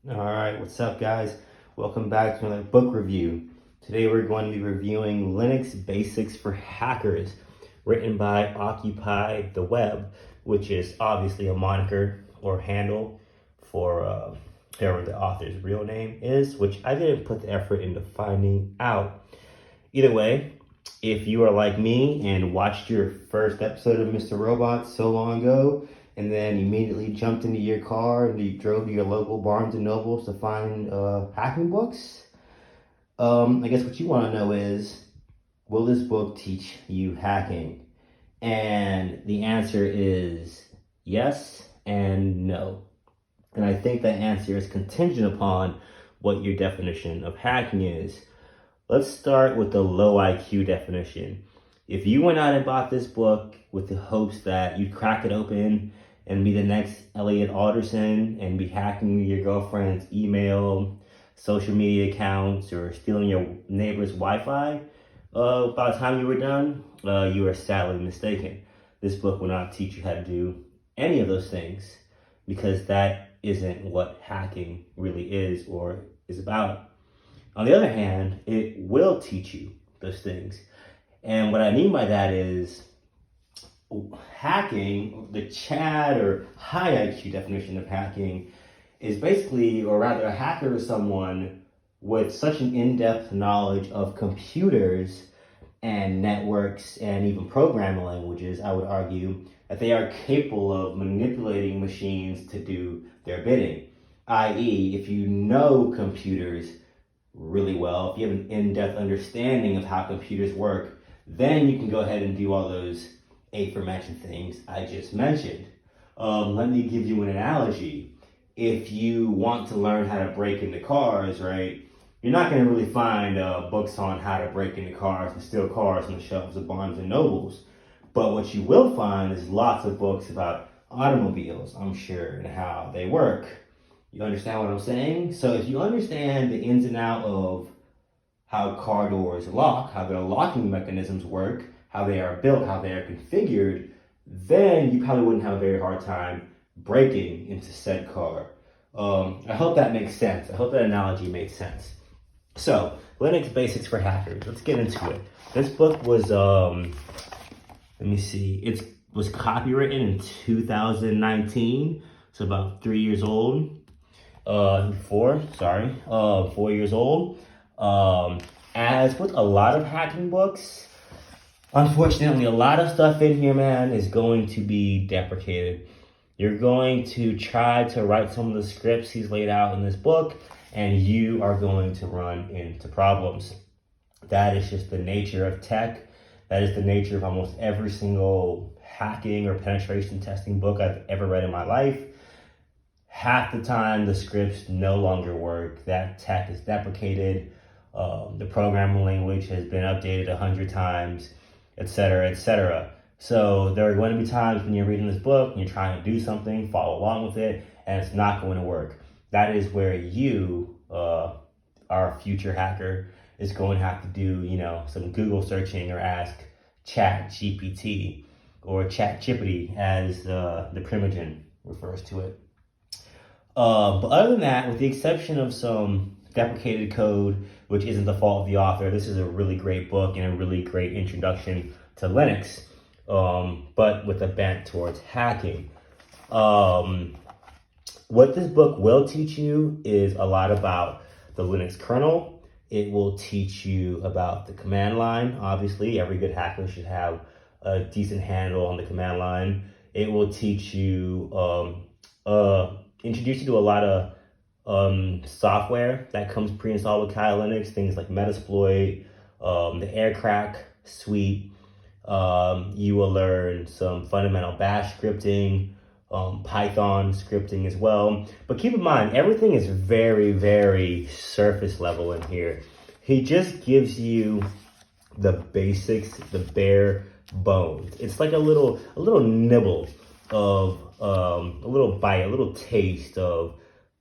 All right, what's up, guys? Welcome back to another book review. Today we're going to be reviewing Linux Basics for Hackers, written by Occupy the Web, which is obviously a moniker or handle for whoever the author's real name is, which I didn't put the effort into finding out. Either way, if you are like me and watched your first episode of Mr. Robot so long ago, and then immediately jumped into your car and you drove to your local Barnes and Nobles to find hacking books, I guess what you want to know is, will this book teach you hacking? And the answer is yes and no. And I think that answer is contingent upon what your definition of hacking is. Let's start with the low IQ definition. If you went out and bought this book with the hopes that you'd crack it open and be the next Elliot Alderson and be hacking your girlfriend's email, social media accounts, or stealing your neighbor's Wi-Fi, by the time you were done, you are sadly mistaken. This book will not teach you how to do any of those things, because that isn't what hacking really is or is about. On the other hand, it will teach you those things. And what I mean by that is hacking, the Chad or high IQ definition of hacking is basically, or rather, a hacker is someone with such an in-depth knowledge of computers and networks and even programming languages, I would argue, that they are capable of manipulating machines to do their bidding. I.e., if you know computers really well, if you have an in-depth understanding of how computers work, then you can go ahead and do all those aforementioned things I just mentioned. Let me give you an analogy. If you want to learn how to break into cars, right, you're not going to really find books on how to break into cars and steal cars on the shelves of Barnes and Nobles. But what you will find is lots of books about automobiles, I'm sure, and how they work. You understand what I'm saying? So if you understand the ins and outs of how car doors lock, how their locking mechanisms work, how they are built, how they are configured, then you probably wouldn't have a very hard time breaking into said car. I hope that makes sense. I hope that analogy makes sense. So, Linux Basics for Hackers. Let's get into it. This book was, it was copywritten in 2019, so about 3 years old. 4 years old. As with a lot of hacking books, unfortunately, a lot of stuff in here, man, is going to be deprecated. You're going to try to write some of the scripts he's laid out in this book, and you are going to run into problems. That is just the nature of tech. That is the nature of almost every single hacking or penetration testing book I've ever read in my life. Half the time, the scripts no longer work. That tech is deprecated. The programming language has been updated 100 times, etc., etc. So there are going to be times when you're reading this book and you're trying to do something, follow along with it, and it's not going to work. That is where you, our future hacker, is going to have to do, some Google searching or ask Chat GPT or Chat Chippity, as the Primogen refers to it. But other than that, with the exception of some deprecated code, which isn't the fault of the author, this is a really great book and a really great introduction to Linux, but with a bent towards hacking. What this book will teach you is a lot about the Linux kernel. It will teach you about the command line. Obviously, every good hacker should have a decent handle on the command line. It will teach you, introduce you to a lot of software that comes pre-installed with Kali Linux, things like Metasploit, the Aircrack suite. You will learn some fundamental bash scripting, Python scripting as well. But keep in mind, everything is very, very surface level in here. He just gives you the basics, the bare bones. It's like a little nibble of a little bite, a little taste of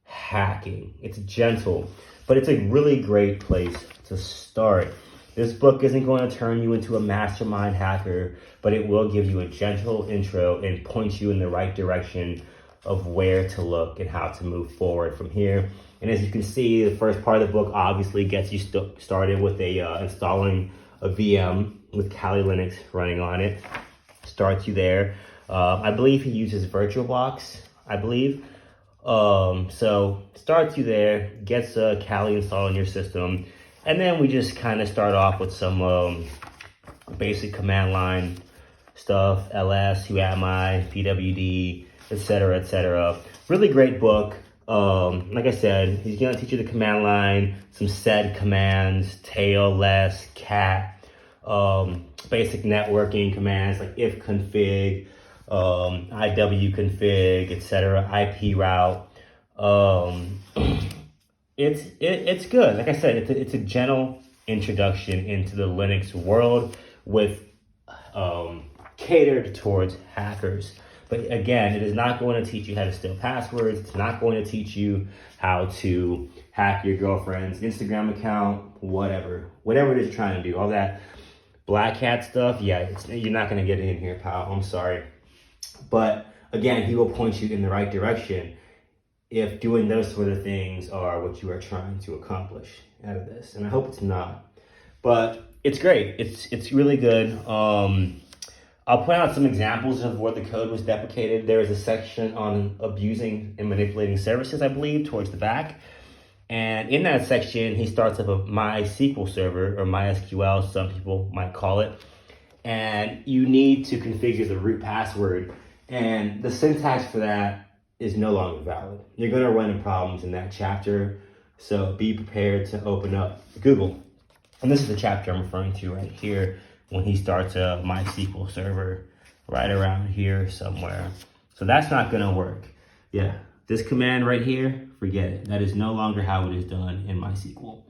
hacking. It's gentle, but it's a really great place to start. This book isn't going to turn you into a mastermind hacker, but it will give you a gentle intro and point you in the right direction of where to look and how to move forward from here. And as you can see, the first part of the book obviously gets you started with installing a VM with Kali Linux running on it. Starts you there. I believe he uses VirtualBox, I believe. So starts you there, gets Kali installed on your system. And then we just kind of start off with some basic command line stuff, ls, who am I, pwd, etc., etc. Really great book. Like I said, he's gonna teach you the command line, some sed commands, tail, less, cat, basic networking commands like ifconfig, iwconfig, etc., IP route. It's good. Like I said, it's a gentle introduction into the Linux world with catered towards hackers. But again, it is not going to teach you how to steal passwords. It's not going to teach you how to hack your girlfriend's Instagram account, whatever it is you're trying to do. All that black hat stuff, yeah, you're not going to get it in here, pal. I'm sorry. But again, he will point you in the right direction if doing those sort of things are what you are trying to accomplish out of this. And I hope it's not. But it's great. It's really good. I'll point out some examples of where the code was deprecated. There is a section on abusing and manipulating services, I believe, towards the back. And in that section, he starts up a MySQL server, or MySQL, some people might call it. And you need to configure the root password. And the syntax for that is no longer valid. You're going to run into problems in that chapter. So be prepared to open up Google. And this is the chapter I'm referring to right here, when he starts a MySQL server right around here somewhere. So that's not gonna work. Yeah, this command right here, forget it. That is no longer how it is done in MySQL.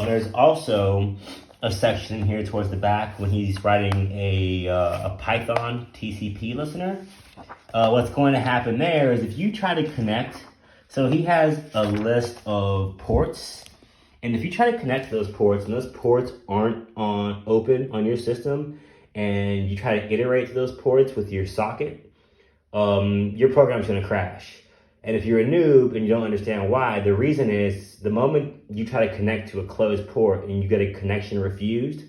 There's also a section here towards the back when he's writing a Python TCP listener. What's going to happen there is if you try to connect, so he has a list of ports. And if you try to connect those ports and those ports aren't open on your system and you try to iterate those ports with your socket, your program is going to crash. And if you're a noob and you don't understand why, the reason is the moment you try to connect to a closed port and you get a connection refused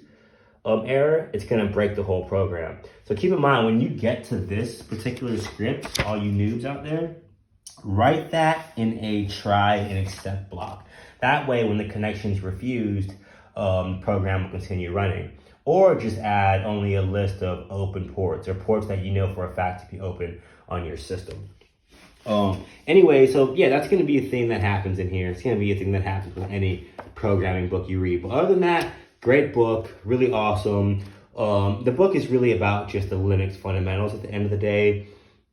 error, it's going to break the whole program. So keep in mind, when you get to this particular script, all you noobs out there, write that in a try and except block. That way, when the connection is refused, the program will continue running. Or just add only a list of open ports or ports that you know for a fact to be open on your system. Anyway, so yeah, that's going to be a thing that happens in here. It's going to be a thing that happens with any programming book you read. But other than that, great book, really awesome. The book is really about just the Linux fundamentals at the end of the day.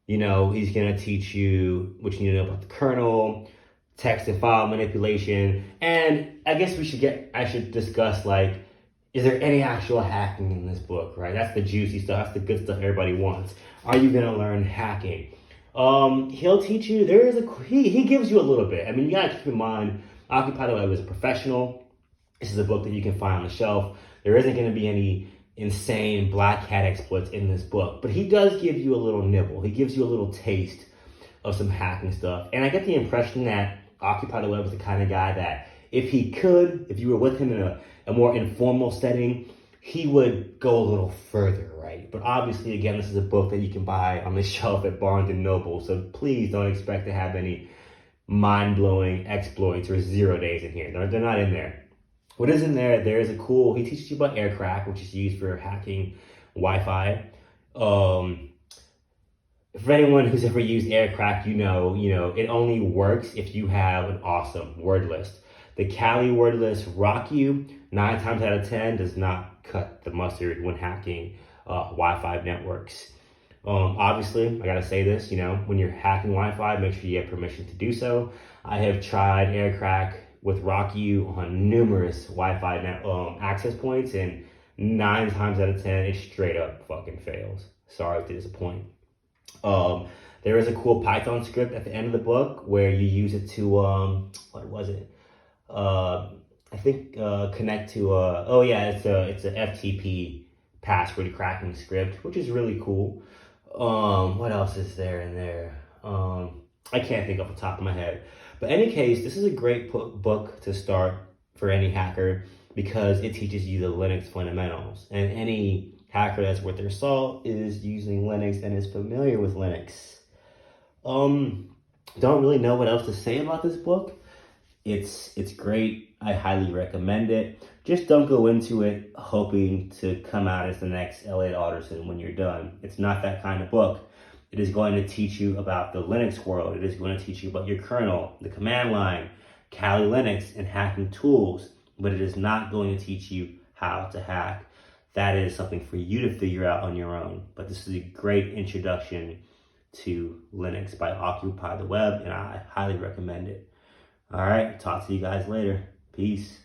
You know, he's going to teach you what you need to know about the kernel, text and file manipulation. And I guess I should discuss, like, is there any actual hacking in this book, right? That's the juicy stuff. That's the good stuff everybody wants. Are you going to learn hacking? He'll teach you, he gives you a little bit. I mean, you got to keep in mind, Occupy the Web is a professional. This is a book that you can find on the shelf. There isn't going to be any insane black hat exploits in this book, but he does give you a little nibble. He gives you a little taste of some hacking stuff. And I get the impression that Occupy the Web is the kind of guy that if you were with him in a more informal setting, he would go a little further, right? But obviously, again, this is a book that you can buy on the shelf at Barnes & Noble, so please don't expect to have any mind-blowing exploits or 0 days in here. They're not in there. What is in there, he teaches you about aircrack, which is used for hacking Wi-Fi. For anyone who's ever used aircrack, you know, it only works if you have an awesome word list. The Kali word list rock you 9 times out of 10 does not cut the mustard when hacking Wi-Fi networks. Obviously, I gotta say this, when you're hacking Wi-Fi, make sure you have permission to do so. I have tried aircrack with RockU on numerous Wi-Fi access points, and 9 times out of 10, it straight up fucking fails. Sorry to disappoint. There is a cool Python script at the end of the book where you use it to, connect to, it's a FTP password cracking script, which is really cool. What else is there in there? I can't think off the top of my head. But in any case, this is a great book to start for any hacker because it teaches you the Linux fundamentals. And any hacker that's worth their salt is using Linux and is familiar with Linux. Don't really know what else to say about this book. It's great. I highly recommend it. Just don't go into it hoping to come out as the next Elliot Alderson when you're done. It's not that kind of book. It is going to teach you about the Linux world. It is going to teach you about your kernel, the command line, Kali Linux, and hacking tools. But it is not going to teach you how to hack. That is something for you to figure out on your own. But this is a great introduction to Linux by Occupy the Web, and I highly recommend it. All right, talk to you guys later. Peace.